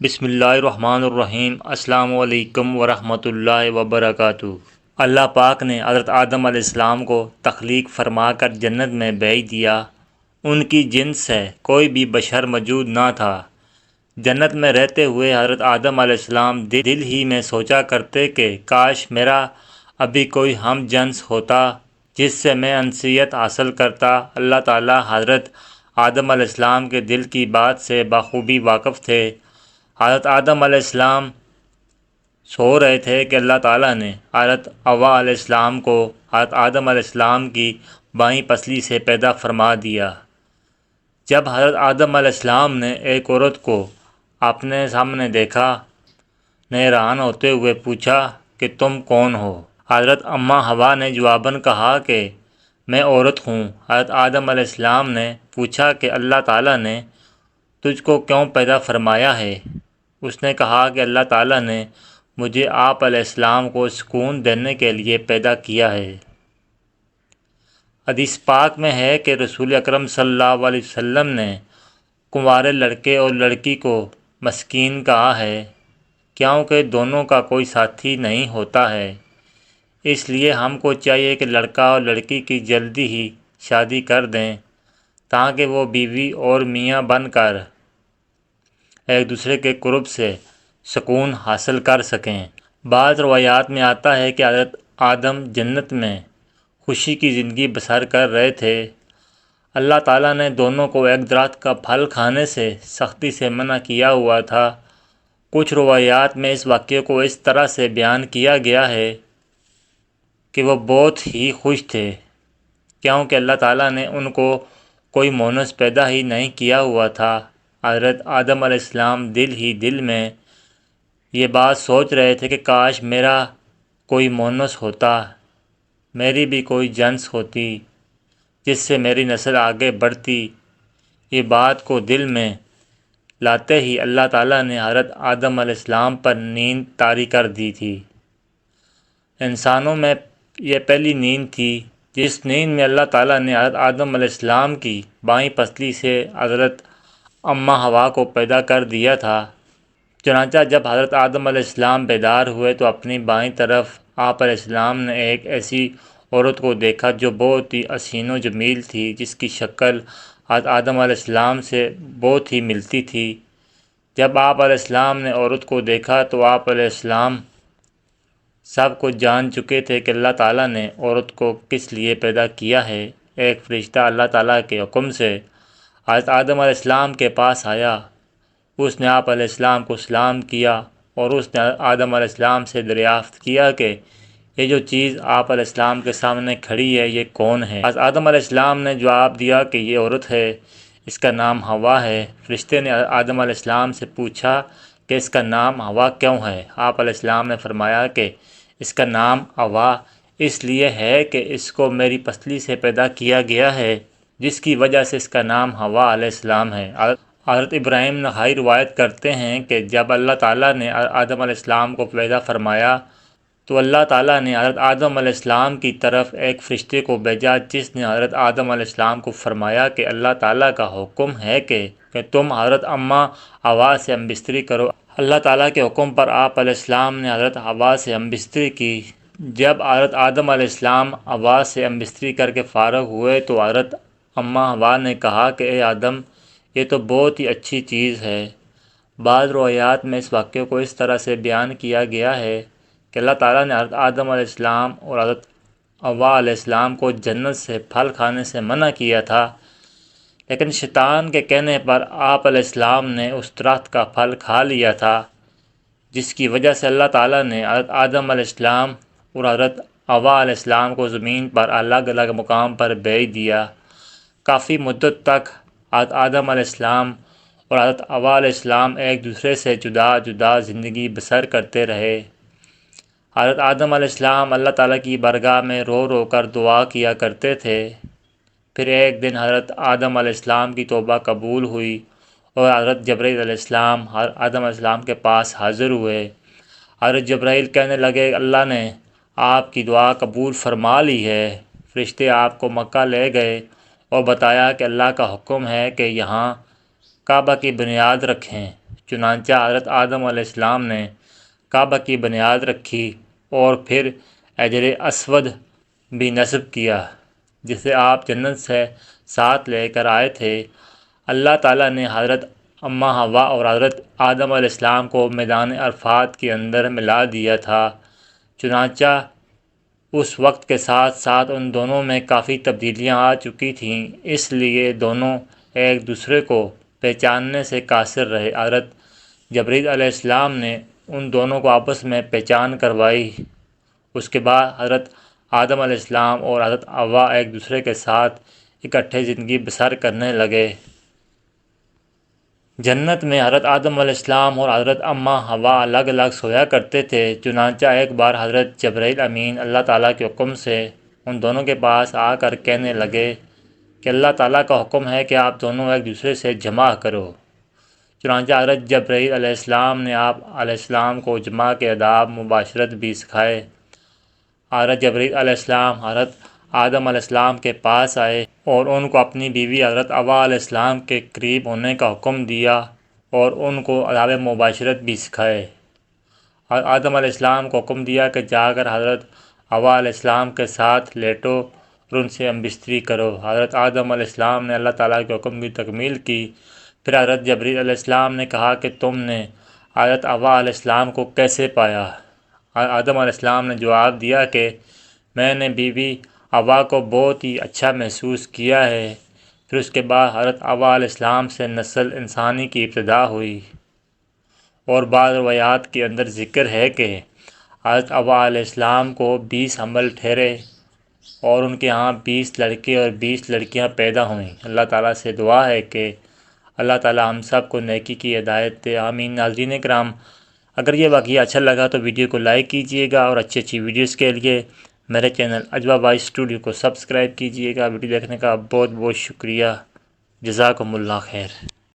بسم اللہ الرحمن الرحیم۔ السلام علیکم ورحمۃ اللہ وبرکاتہ۔ اللہ پاک نے حضرت آدم علیہ السلام کو تخلیق فرما کر جنت میں بھیج دیا۔ ان کی جنس سے کوئی بھی بشر موجود نہ تھا۔ جنت میں رہتے ہوئے حضرت آدم علیہ السلام دل ہی میں سوچا کرتے کہ کاش میرا ابھی کوئی ہم جنس ہوتا جس سے میں انسیت حاصل کرتا۔ اللہ تعالیٰ حضرت آدم علیہ السلام کے دل کی بات سے بخوبی واقف تھے۔ حضرت آدم علیہ السلام سو رہے تھے کہ اللہ تعالیٰ نے حضرت حوا علیہ السلام کو حضرت آدم علیہ السلام کی بائیں پسلی سے پیدا فرما دیا۔ جب حضرت آدم علیہ السلام نے ایک عورت کو اپنے سامنے دیکھا، حیران ہوتے ہوئے پوچھا کہ تم کون ہو؟ حضرت اماں حوا نے جواباً کہا کہ میں عورت ہوں۔ حضرت آدم علیہ السلام نے پوچھا کہ اللہ تعالیٰ نے تجھ کو کیوں پیدا فرمایا ہے؟ اس نے کہا کہ اللہ تعالیٰ نے مجھے آپ علیہ السلام کو سکون دینے کے لیے پیدا کیا ہے۔ حدیث پاک میں ہے کہ رسول اکرم صلی اللہ علیہ وسلم نے کنوارے لڑکے اور لڑکی کو مسکین کہا ہے، کیونکہ دونوں کا کوئی ساتھی نہیں ہوتا ہے۔ اس لیے ہم کو چاہیے کہ لڑکا اور لڑکی کی جلدی ہی شادی کر دیں تاکہ وہ بیوی اور میاں بن کر ایک دوسرے کے قرب سے سکون حاصل کر سکیں۔ بعض روایات میں آتا ہے کہ حضرت آدم جنت میں خوشی کی زندگی بسر کر رہے تھے۔ اللہ تعالیٰ نے دونوں کو ایک درخت کا پھل کھانے سے سختی سے منع کیا ہوا تھا۔ کچھ روایات میں اس واقعے کو اس طرح سے بیان کیا گیا ہے کہ وہ بہت ہی خوش تھے کیونکہ اللہ تعالیٰ نے ان کو کوئی مونس پیدا ہی نہیں کیا ہوا تھا۔ حضرت آدم علیہ السلام دل ہی دل میں یہ بات سوچ رہے تھے کہ کاش میرا کوئی مونس ہوتا، میری بھی کوئی جنس ہوتی جس سے میری نسل آگے بڑھتی۔ یہ بات کو دل میں لاتے ہی اللہ تعالیٰ نے حضرت آدم علیہ السلام پر نیند طاری کر دی تھی۔ انسانوں میں یہ پہلی نیند تھی جس نیند میں اللہ تعالیٰ نے حضرت آدم علیہ السلام کی بائیں پسلی سے حضرت اماں حوا کو پیدا کر دیا تھا۔ چنانچہ جب حضرت آدم علیہ السلام بیدار ہوئے تو اپنی بائیں طرف آپ علیہ السلام نے ایک ایسی عورت کو دیکھا جو بہت ہی حسین و جمیل تھی، جس کی شکل حضرت آدم علیہ السلام سے بہت ہی ملتی تھی۔ جب آپ علیہ السلام نے عورت کو دیکھا تو آپ علیہ السلام سب کچھ جان چکے تھے کہ اللہ تعالیٰ نے عورت کو کس لیے پیدا کیا ہے۔ ایک فرشتہ اللہ تعالیٰ کے حکم سے حضرت آدم علیہ السلام کے پاس آیا۔ اس نے آپ علیہ السلام کو سلام کیا اور اس نے آدم علیہ السلام سے دریافت کیا کہ یہ جو چیز آپ علیہ السلام کے سامنے کھڑی ہے یہ کون ہے؟ حضرت آدم علیہ السلام نے جواب دیا کہ یہ عورت ہے، اس کا نام حوا ہے۔ فرشتے نے آدم علیہ السلام سے پوچھا کہ اس کا نام حوا کیوں ہے؟ آپ علیہ السلام نے فرمایا کہ اس کا نام حوا اس لیے ہے کہ اس کو میری پسلی سے پیدا کیا گیا ہے، جس کی وجہ سے اس کا نام حوا علیہ السلام ہے۔ حضرت ابراہیم نخعی روایت کرتے ہیں کہ جب اللہ تعالیٰ نے آدم علیہ السلام کو پیدا فرمایا تو اللہ تعالیٰ نے حضرت آدم علیہ السلام کی طرف ایک فرشتے کو بھیجا جس نے حضرت آدم علیہ السلام کو فرمایا کہ اللہ تعالیٰ کا حکم ہے کہ تم حضرت اماں حوا سے ہم بستری کرو۔ اللہ تعالیٰ کے حکم پر آپ علیہ السلام نے حضرت حوا سے ہم بستری کی۔ جب حضرت آدم علیہ السلام حوا سے ہم بستری کر کے فارغ ہوئے تو حضرت اماں حوا نے کہا کہ اے آدم، یہ تو بہت ہی اچھی چیز ہے۔ بعض روایات میں اس واقعے کو اس طرح سے بیان کیا گیا ہے کہ اللہ تعالیٰ نے حضرت آدم علیہ السلام اور حضرت حوا علیہ السلام کو جنت سے پھل کھانے سے منع کیا تھا، لیکن شیطان کے کہنے پر آپ علیہ السلام نے اس درخت کا پھل کھا لیا تھا، جس کی وجہ سے اللہ تعالیٰ نے حضرت آدم علیہ السلام اور حضرت حوا علیہ السلام کو زمین پر الگ الگ مقام پر بھیج دیا۔ کافی مدت تک حضرت آدم علیہ السلام اور حضرت حوا علیہ السلام ایک دوسرے سے جدا جدا زندگی بسر کرتے رہے۔ حضرت آدم علیہ السلام اللہ تعالیٰ کی بارگاہ میں رو رو کر دعا کیا کرتے تھے۔ پھر ایک دن حضرت آدم علیہ السلام کی توبہ قبول ہوئی اور حضرت جبرائیل علیہ السلام آدم علیہ السلام کے پاس حاضر ہوئے۔ حضرت جبرائیل کہنے لگے اللہ نے آپ کی دعا قبول فرما لی ہے۔ فرشتے آپ کو مکہ لے گئے اور بتایا کہ اللہ کا حکم ہے کہ یہاں کعبہ کی بنیاد رکھیں۔ چنانچہ حضرت آدم علیہ السلام نے کعبہ کی بنیاد رکھی اور پھر حجر اسود بھی نصب کیا جسے آپ جنت سے ساتھ لے کر آئے تھے۔ اللہ تعالیٰ نے حضرت اماں حوا اور حضرت آدم علیہ السلام کو میدان عرفات کے اندر ملا دیا تھا۔ چنانچہ اس وقت کے ساتھ ساتھ ان دونوں میں کافی تبدیلیاں آ چکی تھیں، اس لیے دونوں ایک دوسرے کو پہچاننے سے قاصر رہے۔ حضرت جبرائیل علیہ السلام نے ان دونوں کو آپس میں پہچان کروائی۔ اس کے بعد حضرت آدم علیہ السلام اور حضرت حوا ایک دوسرے کے ساتھ اکٹھے زندگی بسر کرنے لگے۔ جنت میں حضرت آدم علیہ السلام اور حضرت اماں حوا الگ الگ سویا کرتے تھے۔ چنانچہ ایک بار حضرت جبرائیل امین اللہ تعالیٰ کے حکم سے ان دونوں کے پاس آ کر کہنے لگے کہ اللہ تعالیٰ کا حکم ہے کہ آپ دونوں ایک دوسرے سے جمع کرو۔ چنانچہ حضرت جبرائیل علیہ السلام نے آپ علیہ السلام کو جمع کے آداب مباشرت بھی سکھائے۔ حضرت جبرائیل علیہ السلام حضرت آدم علیہ السلام کے پاس آئے اور ان کو اپنی بیوی حضرت حوا علیہ السلام کے قریب ہونے کا حکم دیا اور ان کو آداب مباشرت بھی سکھائے۔ آدم علیہ السلام کو حکم دیا کہ جا کر حضرت حوا علیہ السلام کے ساتھ لیٹو اور ان سے ہم بستری کرو۔ حضرت آدم علیہ السلام نے اللہ تعالیٰ کے حکم کی تکمیل کی۔ پھر حضرت جبرائیل علیہ السلام نے کہا کہ تم نے حضرت حوا علیہ السلام کو کیسے پایا؟ آدم علیہ السلام نے جواب دیا کہ میں نے بیوی حوا کو بہت ہی اچھا محسوس کیا ہے۔ پھر اس کے بعد حضرت حوا علیہ السلام سے نسل انسانی کی ابتدا ہوئی، اور بعض روایات کے اندر ذکر ہے کہ حضرت حوا علیہ السلام کو 20 حمل ٹھہرے اور ان کے ہاں 20 لڑکے اور 20 لڑکیاں پیدا ہوئیں۔ اللہ تعالیٰ سے دعا ہے کہ اللہ تعالیٰ ہم سب کو نیکی کی ہدایت دے، آمین۔ ناظرین کرام، اگر یہ واقعہ اچھا لگا تو ویڈیو کو لائک کیجئے گا اور اچھی ویڈیوز کے لیے میرے چینل اجوا وائس اسٹوڈیو کو سبسکرائب کیجئے گا۔ ویڈیو دیکھنے کا بہت بہت شکریہ۔ جزاکم اللہ خیر۔